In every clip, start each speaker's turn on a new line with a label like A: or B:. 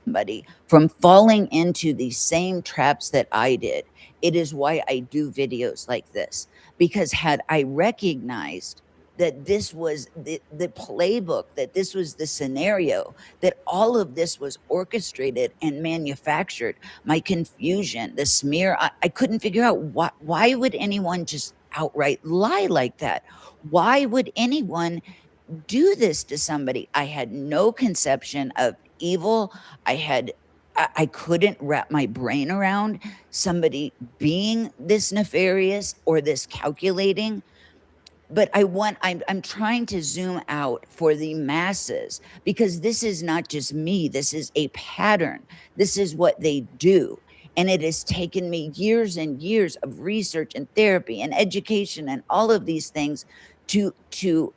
A: Somebody from falling into the same traps that I did. It is why I do videos like this, because had I recognized that this was the playbook, that this was the scenario, that all of this was orchestrated and manufactured, my confusion, the smear, I couldn't figure out why would anyone just outright lie like that? Why would anyone do this to somebody? I had no conception of evil. I couldn't wrap my brain around somebody being this nefarious or this calculating. But I'm trying to zoom out for the masses, because this is not just me. This is a pattern. This is what they do. And it has taken me years and years of research and therapy and education and all of these things to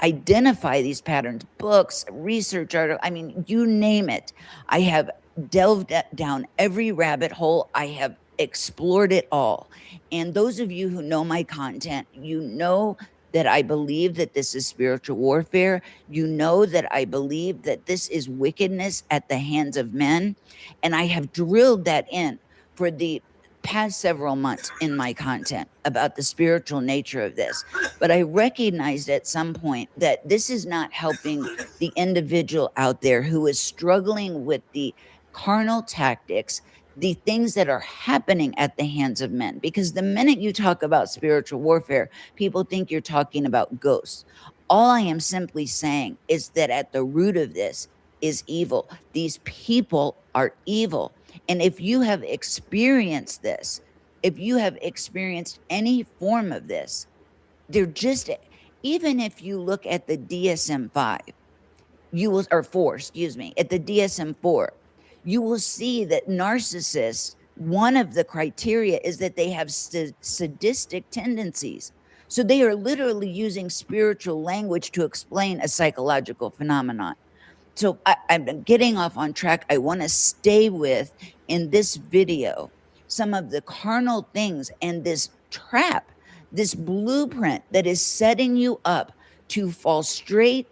A: identify these patterns, books, research articles, I mean, you name it. I have delved down every rabbit hole. I have explored it all. And those of you who know my content, you know that I believe that this is spiritual warfare. You know that I believe that this is wickedness at the hands of men. And I have drilled that in for the past several months in my content about the spiritual nature of this. But I recognized at some point that this is not helping the individual out there who is struggling with the carnal tactics, the things that are happening at the hands of men. Because the minute you talk about spiritual warfare, people think you're talking about ghosts. All I am simply saying is that at the root of this is evil. These people are evil. And if you have experienced this, if you have experienced any form of this, they're just, even if you look at the DSM-5, you will, or 4, excuse me, at the DSM-4, you will see that narcissists, one of the criteria is that they have sadistic tendencies. So they are literally using spiritual language to explain a psychological phenomenon. So I'm getting off on track. I want to stay with, in this video, some of the carnal things and this trap, this blueprint that is setting you up to fall straight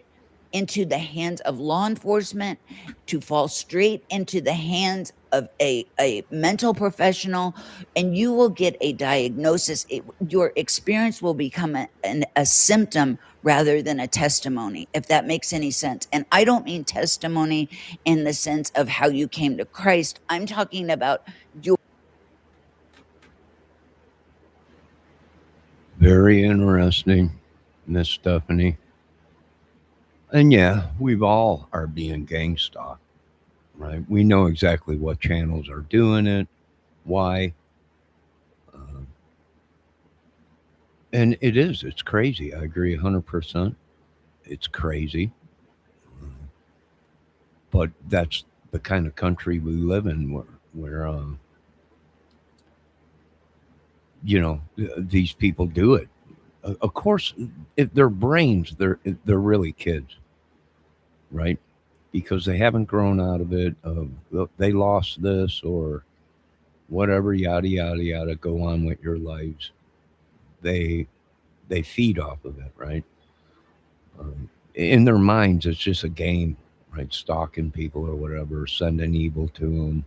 A: into the hands of law enforcement, to fall straight into the hands of a mental professional, and you will get a diagnosis. Your experience will become a symptom rather than a testimony, if that makes any sense. And I don't mean testimony in the sense of how you came to Christ. I'm talking about your...
B: Very interesting, Miss Stephanie. And yeah, we've all are being gang stalked, right? We know exactly what channels are doing it, why. Uh, and it's crazy. I agree 100%. It's crazy. Uh, but that's the kind of country we live in where these people do it. Of course, if their brains, they're really kids, right? Because they haven't grown out of it. They lost this or whatever, yada yada yada. Go on with your lives. They they feed off of it, right? In their minds, it's just a game, right? Stalking people or whatever, sending evil to them.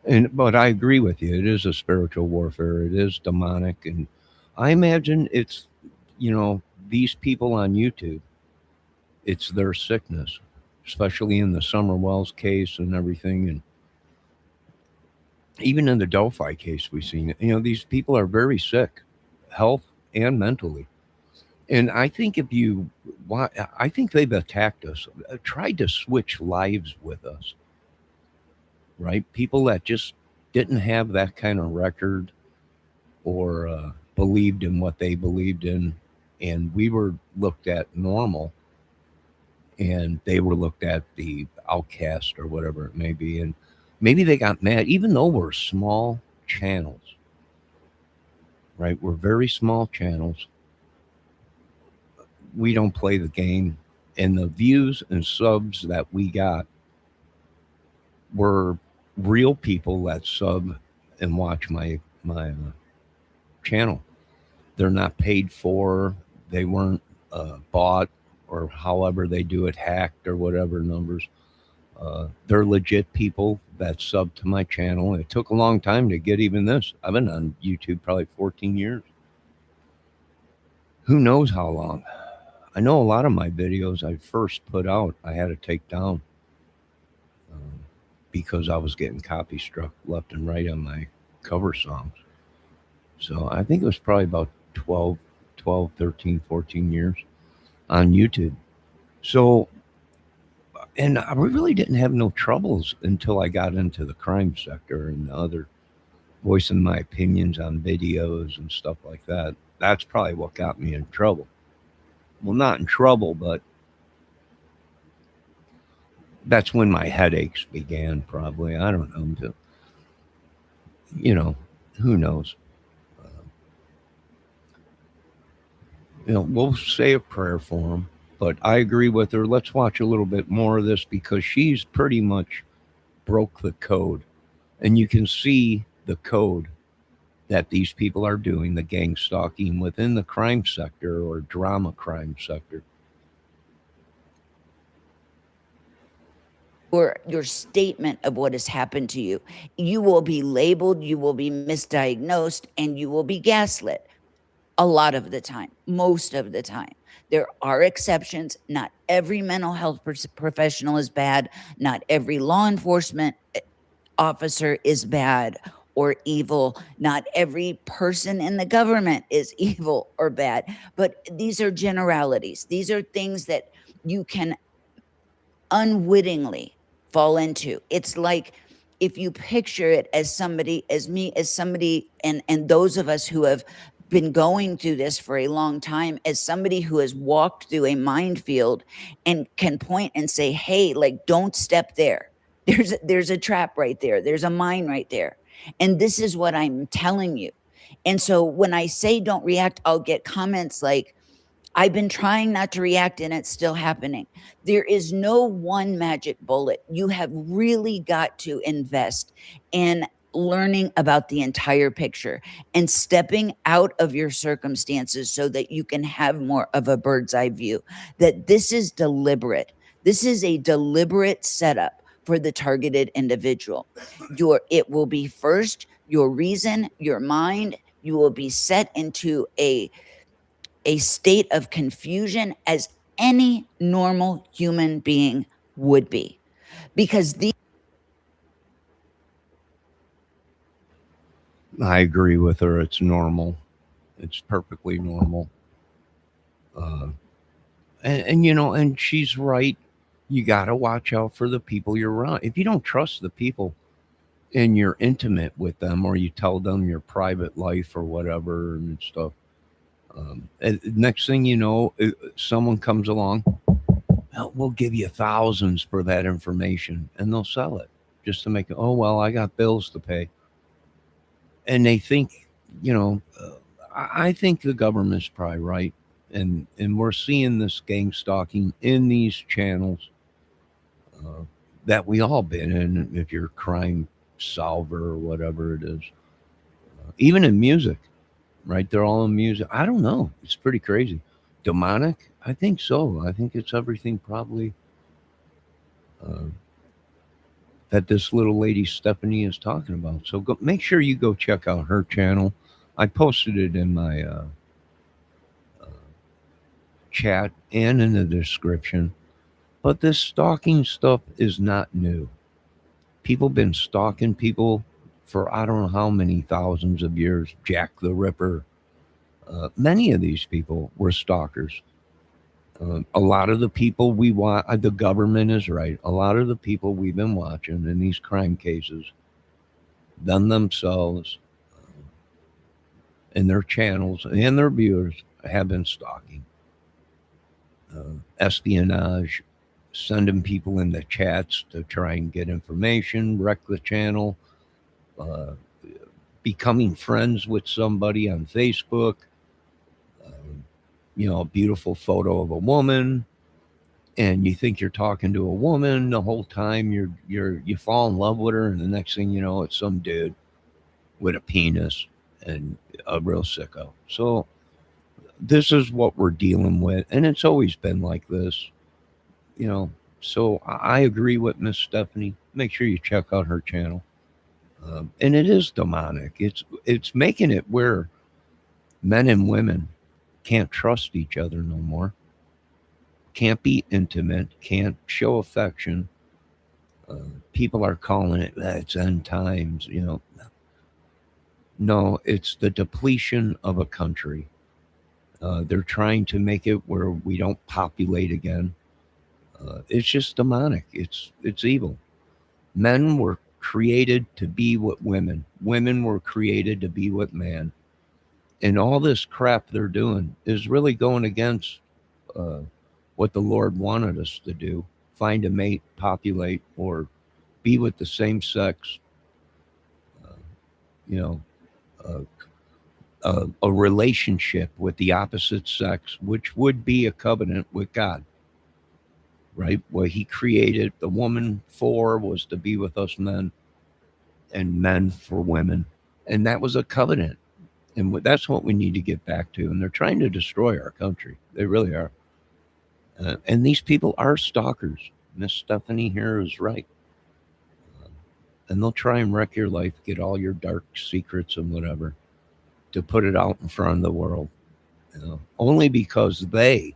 B: And but I agree with you. It is a spiritual warfare. It is demonic, and I imagine it's these people on YouTube. It's their sickness, especially in the Summer Wells case and everything, and even in the Delphi case we've seen. These people are very sick, health and mentally. And I think I think they've attacked us, tried to switch lives with us, right? People that just didn't have that kind of record or believed in what they believed in, and we were looked at normal, and they were looked at the outcast or whatever it may be, and maybe they got mad, even though we're small. channels, right? We're very small channels. We don't play the game. And the views and subs that we got were real people that sub and watch my channel. They're not paid for. They weren't bought or however they do it, hacked or whatever numbers. They're legit people that sub to my channel. It took a long time to get even this. I've been on YouTube probably 14 years. Who knows how long? I know a lot of my videos I first put out, I had to take down um, because I was getting copy struck left and right on my cover songs. So I think it was probably about 12, 13, 14 years on YouTube. So, and I really didn't have no troubles until I got into the crime sector and the other voicing my opinions on videos and stuff like that. That's probably what got me in trouble. Well, not in trouble, but that's when my headaches began, probably. I don't know. You know, who knows? Uh, we'll say a prayer for him. But I agree with her. Let's watch a little bit more of this because she's pretty much broke the code. And you can see the code that these people are doing, the gang stalking within the crime sector or drama crime sector.
A: Your statement of what has happened to you. You will be labeled, you will be misdiagnosed, and you will be gaslit a lot of the time, most of the time. There are exceptions. Not every mental health professional is bad. Not every law enforcement officer is bad or evil. Not every person in the government is evil or bad. But these are generalities. These are things that you can unwittingly fall into. It's like if you picture it as somebody, as me, as somebody, and those of us who have been going through this for a long time, as somebody who has walked through a minefield and can point and say, hey, like, don't step there. There's a trap right there. There's a mine right there. And this is what I'm telling you. And so when I say don't react, I'll get comments like, I've been trying not to react and it's still happening. There is no one magic bullet. You have really got to invest in learning about the entire picture and stepping out of your circumstances so that you can have more of a bird's eye view. That this is deliberate. This is a deliberate setup for the targeted individual. It will be first your reason, your mind. You will be set into a state of confusion as any normal human being would be. Because
B: I agree with her. It's normal. It's perfectly normal. Uh, and she's right. You got to watch out for the people you're around. If you don't trust the people and you're intimate with them or you tell them your private life or whatever and stuff, and next thing you know, someone comes along, "Well, we'll give you thousands for that information," and they'll sell it just to make it. Oh well, I got bills to pay, and they think, I think the government's probably right, and we're seeing this gang stalking in these channels uh, that we all been in. If you're a crime solver or whatever it is, even in music, right? They're all in music. I don't know. It's pretty crazy. Demonic? I think so. I think it's everything probably uh, that this little lady Stephanie is talking about. So go make sure you go check out her channel. I posted it in my uh, chat and in the description. But this stalking stuff is not new. People been stalking people for I don't know how many thousands of years. Jack the Ripper. Many of these people were stalkers. A lot of the people we watch, the government is right. A lot of the people we've been watching in these crime cases, them themselves, and their channels and their viewers have been stalking, espionage, sending people into chats to try and get information, wreck the channel, uh, becoming friends with somebody on Facebook, a beautiful photo of a woman, and you think you're talking to a woman the whole time. You fall in love with her, and the next thing you know, it's some dude with a penis and a real sicko. So this is what we're dealing with, and it's always been like this, you know. So I agree with Miss Stephanie. Make sure you check out her channel. And it is demonic. It's making it where men and women can't trust each other no more. Can't be intimate. Can't show affection. People are calling it it's end times. No, it's the depletion of a country. They're trying to make it where we don't populate again. It's just demonic. It's evil. Men were created to be with women. Women were created to be with man. And all this crap they're doing is really going against uh, what the Lord wanted us to do: find a mate, populate, or be with the same sex. Uh, you know, uh, a relationship with the opposite sex, which would be a covenant with God, right? What He created the woman for was to be with us men, and men for women, and that was a covenant. And that's what we need to get back to. And they're trying to destroy our country. They really are. And these people are stalkers. Miss Stephanie here is right. And they'll try and wreck your life, get all your dark secrets and whatever, to put it out in front of the world. Only because they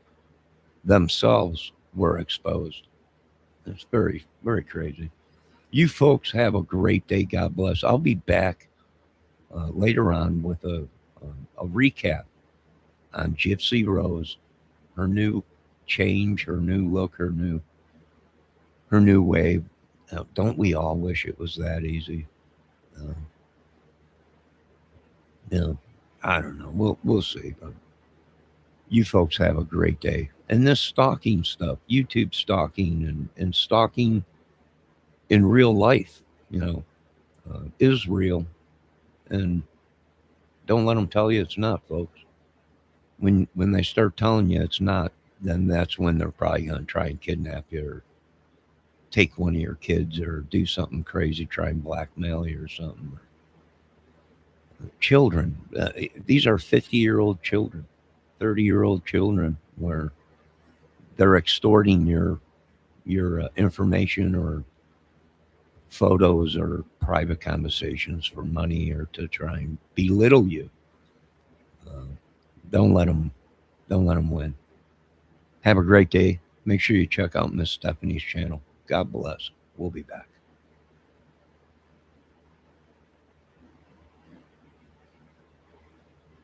B: themselves were exposed. It's very, very crazy. You folks have a great day. God bless. I'll be back later on with a recap on Gypsy Rose, her new change, her new look, her new wave. Now, don't we all wish it was that easy? Uh, you know, I don't know. We'll see. But you folks have a great day. And this stalking stuff, YouTube stalking and stalking in real life, is real. And don't let them tell you it's not, folks. When they start telling you it's not, then that's when they're probably going to try and kidnap you or take one of your kids or do something crazy, try and blackmail you or something. Children, these are 50-year-old children, 30-year-old children, where they're extorting your information or photos or private conversations for money or to try and belittle you. Uh, don't let them. Don't let them win. Have a great day. Make sure you check out Miss Stephanie's channel. God bless. We'll be back.